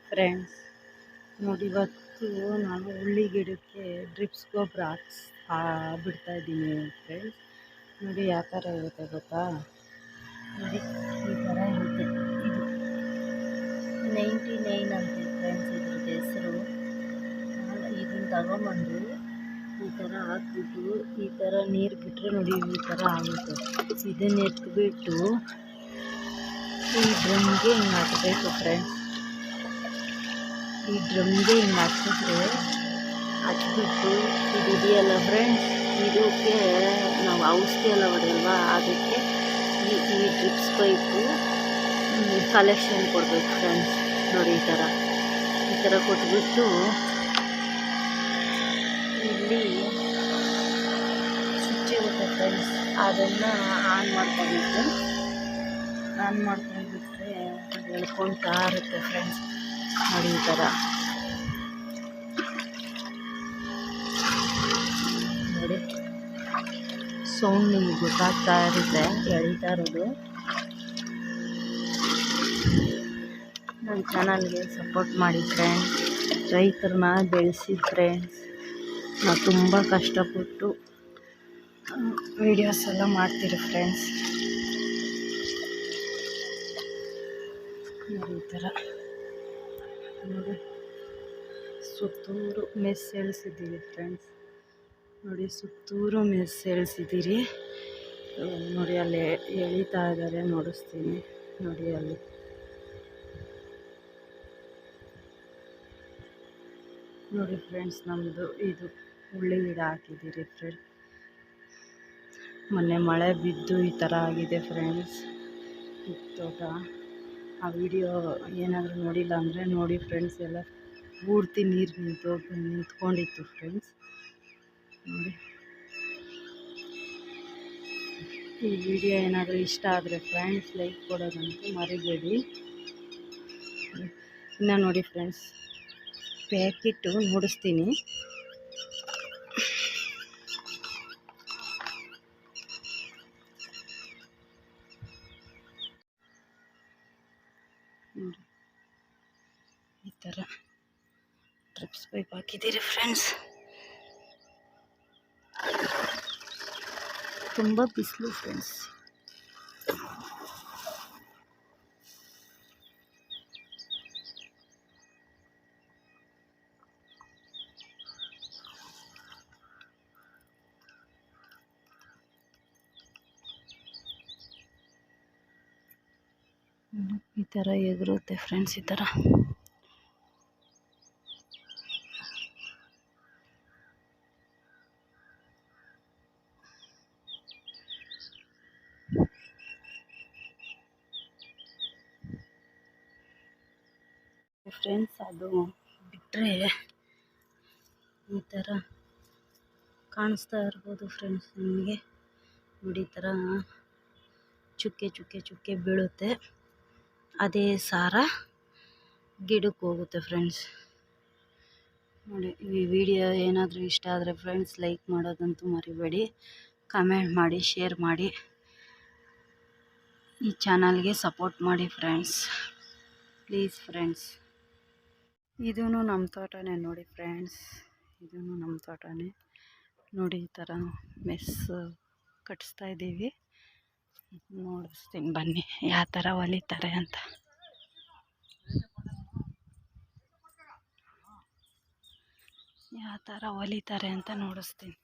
Friends ನೋಡಿ, ಇವತ್ತು ನಾನು ಉಳ್ಳಿ ಗಿಡಕ್ಕೆ ಡ್ರಿಪ್ಸ್ ಗೊಬ್ಬರ ಬಿಡ್ತಾ ಇದ್ದೀನಿ ಫ್ರೆಂಡ್ಸ್. ನೋಡಿ ಯಾವ ಥರ ಇರುತ್ತೆ ಗೊತ್ತಾ? ನೋಡಿ ಈ ಥರ ಇರುತ್ತೆ. ಇದು 99 ಅಂತೆ ಫ್ರೆಂಡ್ಸ್ ಇದ್ರದ್ದು ಹೆಸರು. ಇದನ್ನು ತಗೊಂಬಂದು ಈ ಥರ ಹಾಕ್ಬಿಟ್ಟು ಈ ಥರ ನೀರು ಬಿಟ್ಟರೆ ನೋಡಿ ಈ ಥರ ಆಗುತ್ತೆ. ಇದನ್ನು ಎತ್ಬಿಟ್ಟು ಈ ಡ್ರಮ್ಗೆ ಹಿಂಗೆ ಹಾಕಬೇಕು ಫ್ರೆಂಡ್ಸ್. ಈ ಡ್ರಮ್ಗೆ ಹಿಂಗೆ ಹಚ್ಬಿಟ್ಟು ಇದು ಇದೆಯಲ್ಲ ಫ್ರೆಂಡ್ಸ್, ಇದಕ್ಕೆ ನಾವು ಔಷಧಿ ಎಲ್ಲ ಹೊಡೆಯಲ್ವಾ, ಅದಕ್ಕೆ ಈ ಡ್ರಿಪ್ಸ್ ಪೈಪು ಕಲೆಕ್ಷನ್ ಕೊಡಬೇಕು ಫ್ರೆಂಡ್ಸ್. ನೋಡಿ ಈ ಥರ ಕೊಟ್ಬಿಟ್ಟು ಇಲ್ಲಿ ಸ್ವಿಚ್ ಇರುತ್ತೆ ಫ್ರೆಂಡ್ಸ್, ಅದನ್ನು ಆನ್ ಮಾಡ್ಕೊಬೇಕು. ಆನ್ ಮಾಡ್ಕೊಂಡ್ಬಿಟ್ರೆ ಎಳ್ಕೊಳ್ತಾ ಇರುತ್ತೆ ಫ್ರೆಂಡ್ಸ್. ನೋಡಿ ಈ ಥರ ನೋಡಿ ಸೌಂಡ್ ನಿಮಗೆ ಗೊತ್ತಾಗ್ತಾ ಇರುತ್ತೆ ಎಳಿತಾ ಇರೋದು. ನನ್ನ ಚಾನಲ್ಗೆ ಸಪೋರ್ಟ್ ಮಾಡಿ ಫ್ರೆಂಡ್ಸ್. ರೈತರನ್ನ ಬೆಳೆಸಿ ಫ್ರೆಂಡ್ಸ್. ನಾವು ತುಂಬ ಕಷ್ಟಪಟ್ಟು ವೀಡಿಯೋಸ್ ಎಲ್ಲ ಮಾಡ್ತೀರಿ ಫ್ರೆಂಡ್ಸ್. ನೋಡಿ ಈ ಥರ ನೋಡಿ ಸುತ್ತೂರು ಮೆಸ್ ಎಳ್ಸಿದ್ದೀವಿ ಫ್ರೆಂಡ್ಸ್. ನೋಡಿ ಸುತ್ತೂರು ಮೆಸ್ ಎಳ್ಸಿದ್ದೀರಿ. ನೋಡಿ ಅಲ್ಲಿ ಎಳಿತಾ ಇದ್ದಾರೆ, ನೋಡಿಸ್ತೀನಿ ನೋಡಿ. ಅಲ್ಲಿ ನೋಡಿ ಫ್ರೆಂಡ್ಸ್, ನಮ್ಮದು ಇದು ಉಳ್ಳಿ ಗಿಡ ಹಾಕಿದ್ದೀರಿ ಫ್ರೆಂಡ್. ಮೊನ್ನೆ ಮಳೆ ಬಿದ್ದು ಈ ಥರ ಆಗಿದೆ ಫ್ರೆಂಡ್ಸ್ ತೋಟ. ಆ ವಿಡಿಯೋ ಏನಾದರೂ ನೋಡಿಲ್ಲ ಅಂದರೆ ನೋಡಿ ಫ್ರೆಂಡ್ಸ್. ಎಲ್ಲ ಪೂರ್ತಿ ನೀರು ನಿಂತ್ಕೊಂಡಿತ್ತು ಫ್ರೆಂಡ್ಸ್. ನೋಡಿ ಈ ವಿಡಿಯೋ ಏನಾದರೂ ಇಷ್ಟ ಆದರೆ ಫ್ರೆಂಡ್ಸ್ ಲೈಕ್ ಕೊಡೋದಂತೂ ಮರಿಬೇಡಿ. ಇನ್ನು ನೋಡಿ ಫ್ರೆಂಡ್ಸ್, ಪ್ಯಾಕೆಟು ನೋಡಿಸ್ತೀನಿ. ನೋಡಿ ಈ ಥರ ಡ್ರಿಪ್ಸ್ ಪೈಪ್ ಹಾಕಿದ್ದೀರಿ ಫ್ರೆಂಡ್ಸ್. ತುಂಬ ಬಿಸಿಲು ಫ್ರೆಂಡ್ಸ್. ಈ ಥರ ಎಗರುತ್ತೆ ಫ್ರೆಂಡ್ಸ್. ಈ ಥರ ಫ್ರೆಂಡ್ಸ್. ಅದು ಬಿಟ್ಟರೆ ಈ ಥರ ಕಾಣಿಸ್ತಾ ಇರ್ಬೋದು ಫ್ರೆಂಡ್ಸ್ ನಿಮಗೆ. ನೋಡಿ ಈ ಥರ ಚುಕ್ಕೆ ಚುಕ್ಕೆ ಚುಕ್ಕೆ ಬೀಳುತ್ತೆ. ಅದೇ ಸಾರ ಗಿಡಕ್ಕೆ ಹೋಗುತ್ತೆ ಫ್ರೆಂಡ್ಸ್. ನೋಡಿ ಈ ವಿಡಿಯೋ ಏನಾದರೂ ಇಷ್ಟ ಆದರೆ ಫ್ರೆಂಡ್ಸ್ ಲೈಕ್ ಮಾಡೋದಂತೂ ಮರಿಬೇಡಿ. ಕಮೆಂಟ್ ಮಾಡಿ, ಶೇರ್ ಮಾಡಿ, ಈ ಚಾನಲ್ಗೆ ಸಪೋರ್ಟ್ ಮಾಡಿ ಫ್ರೆಂಡ್ಸ್, ಪ್ಲೀಸ್ ಫ್ರೆಂಡ್ಸ್. ಇದೂ ನಮ್ಮ ತೋಟನೇ ನೋಡಿ ಫ್ರೆಂಡ್ಸ್. ಇದೂ ನಮ್ಮ ತೋಟನೇ ನೋಡಿ. ಈ ಥರ ಮೆಸ್ ಕಟ್ಟಿಸ್ತಾ ಇದ್ದೀವಿ. ನೋಡಿಸ್ತೀನಿ ಬನ್ನಿ ಯಾವ ಥರ ಹೊಲಿತಾರೆ ಅಂತ. ಯಾವ ಥರ ಹೊಲಿತಾರೆ ಅಂತ ನೋಡಿಸ್ತೀನಿ.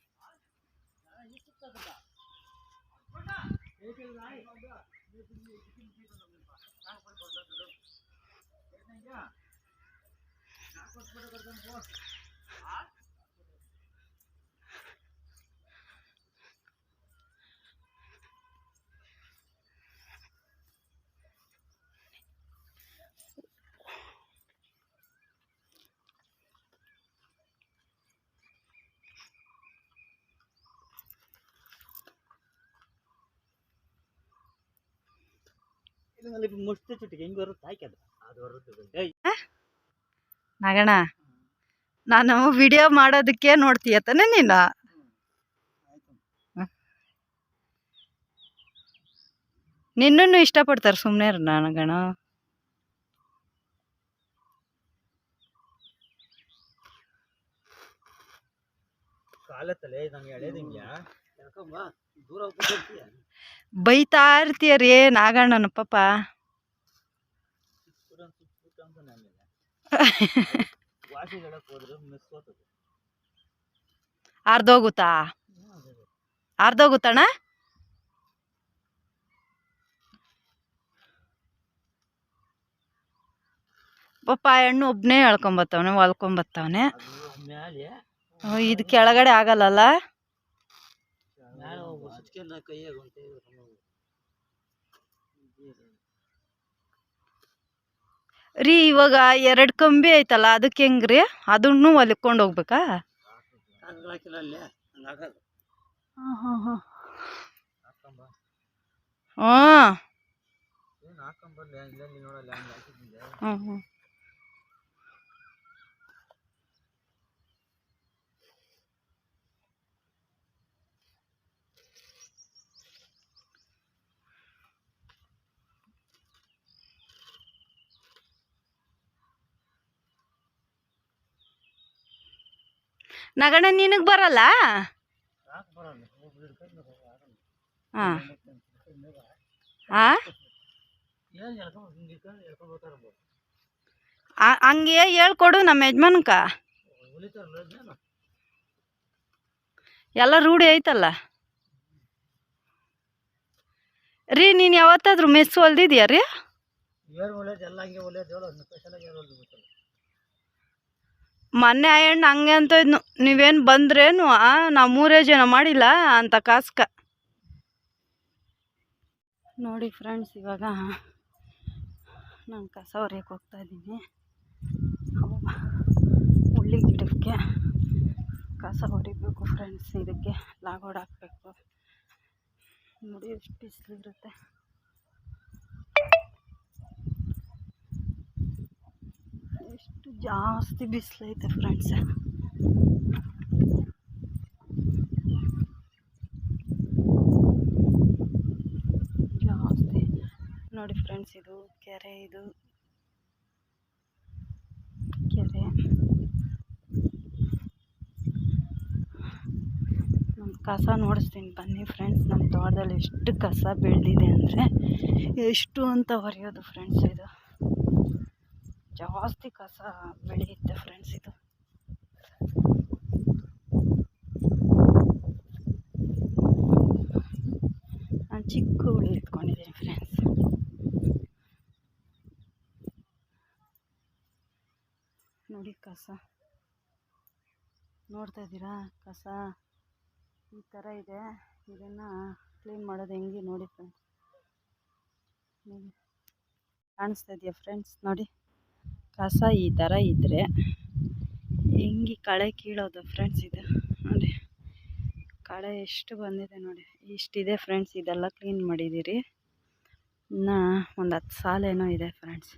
ನಗಣ, ನಾನು ವಿಡಿಯೋ ಮಾಡೋದಕ್ಕೆ ನೋಡ್ತೀಯ ತಾನೆ ನೀನು? ನಿನ್ನನ್ನು ಇಷ್ಟಪಡ್ತಾರೆ, ಸುಮ್ಮನೆ ನಗಣ. ಬೈತಾ ಇರ್ತೀಯರಿ ನಾಗಣ್ಣನ ಪಾಪ. ಅರ್ಧೋಗುತ್ತಾ ಅರ್ಧೋಗುತ್ತಣ್ಣ. ಪಾಪ ಹೆಣ್ಣು ಒಬ್ಬನೇ ಹೇಳ್ಕೊಂಬತ್ತವನೆ ಹೊಲ್ಕೊಂಬತ್ತವನೆ. ಇದು ಕೆಳಗಡೆ ಆಗಲ್ಲಲ್ಲ. ರೀ ಇವಾಗ 2 ಕಂಬಿ ಐತಲ್ಲ ಅದಕ್ಕೆ ಹೆಂಗ್ರಿ? ಅದನ್ನು ಹೊಲ್ಕೊಂಡು ಹೋಗ್ಬೇಕಾ? ಹ್ಞೂ. ನಗಣ್ಣ ನಿನಗೆ ಬರಲ್ಲ? ಹಾಂ ಹಾಂ ಹಂಗೆ ಹೇಳ್ಕೊಡು ನಮ್ಮ ಯಜಮಾನ್ಕ. ಎಲ್ಲ ರೂಢಿ ಐತಲ್ಲ ರೀ. ನೀನು ಯಾವತ್ತಾದ್ರೂ ಮೆಸ್ ಹೊಲ್ದಿದ್ಯಾ ರೀ? ಮೊನ್ನೆ ಆ ಹೆಣ್ಣು ಹಂಗೆ ಅಂತ ಇದ್ನು, ನೀವೇನು ಬಂದ್ರೇನು ನಾವು 3 ಜನ ಮಾಡಿಲ್ಲ ಅಂತ ಕಾಸ್ಕ. ನೋಡಿ ಫ್ರೆಂಡ್ಸ್, ಇವಾಗ ನಾನು ಕಸ ಹೊರ್ಯಕ್ಕೆ ಹೋಗ್ತಾಯಿದ್ದೀನಿ. ಹುಳ್ಳಿ ಗಿಡಕ್ಕೆ ಕಸ ಹೊಡಿಬೇಕು ಫ್ರೆಂಡ್ಸ್. ಇದಕ್ಕೆ ಲಾಗೋಡ್ ಹಾಕಬೇಕು. ನೋಡಿ ಎಷ್ಟು ಬಿಸಿಲಿರುತ್ತೆ. ಎಷ್ಟು ಜಾಸ್ತಿ ಬಿಸಿಲೈತೆ ಫ್ರೆಂಡ್ಸ್. ಜಾಸ್ತಿ ನೋಡಿ ಫ್ರೆಂಡ್ಸ್. ಇದು ಕೆರೆ, ಇದು ಕೆರೆ. ನಮ್ಮ ಕಸ ನೋಡಿಸ್ತೀನಿ ಬನ್ನಿ ಫ್ರೆಂಡ್ಸ್. ನಮ್ಮ ತೋಟದಲ್ಲಿ ಎಷ್ಟು ಕಸ ಬೆಳೆದಿದೆ ಅಂದರೆ ಎಷ್ಟು ಅಂತ ಹೊರೆಯೋದು ಫ್ರೆಂಡ್ಸ್. ಇದು ಜಾಸ್ತಿ ಕಸ ಬೆಳೆಯುತ್ತೆ ಫ್ರೆಂಡ್ಸ್. ಇದು ನಾನು ಚಿಕ್ಕ ಹುಳಿ ಇಟ್ಕೊಂಡಿದ್ದೀನಿ ಫ್ರೆಂಡ್ಸ್. ನೋಡಿ ಕಸ ನೋಡ್ತಾ ಇದ್ದೀರಾ? ಕಸ ಈ ಥರ ಇದೆ. ಇದನ್ನು ಕ್ಲೀನ್ ಮಾಡೋದು ಹೆಂಗೆ ನೋಡಿ ಫ್ರೆಂಡ್ಸ್. ನೋಡಿ ಕಾಣಿಸ್ತಾ ಇದೆಯಾ ಫ್ರೆಂಡ್ಸ್? ನೋಡಿ ಕಸ ಈ ಥರ ಇದ್ದರೆ ಹೆಂಗೆ ಕಳೆ ಕೀಳೋದು ಫ್ರೆಂಡ್ಸ್. ಇದು ನೋಡಿ ಕಳೆ ಎಷ್ಟು ಬಂದಿದೆ ನೋಡಿ. ಇಷ್ಟಿದೆ ಫ್ರೆಂಡ್ಸ್. ಇದೆಲ್ಲ ಕ್ಲೀನ್ ಮಾಡಿದ್ದೀರಿ. ಇನ್ನು ಒಂದು 10 ಸಾಲೇನೋ ಇದೆ ಫ್ರೆಂಡ್ಸ್.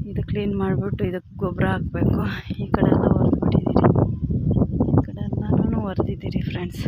ಇದು ಕ್ಲೀನ್ ಮಾಡಿಬಿಟ್ಟು ಇದಕ್ಕೆ ಗೊಬ್ಬರ ಹಾಕಬೇಕು. ಈ ಕಡೆ ಎಲ್ಲ ಹೊರದ್ಬಿಟ್ಟಿದ್ದೀರಿ, ಈ ಕಡೆ ಎಲ್ಲನೂ ಹೊರದಿದ್ದೀರಿ ಫ್ರೆಂಡ್ಸ್.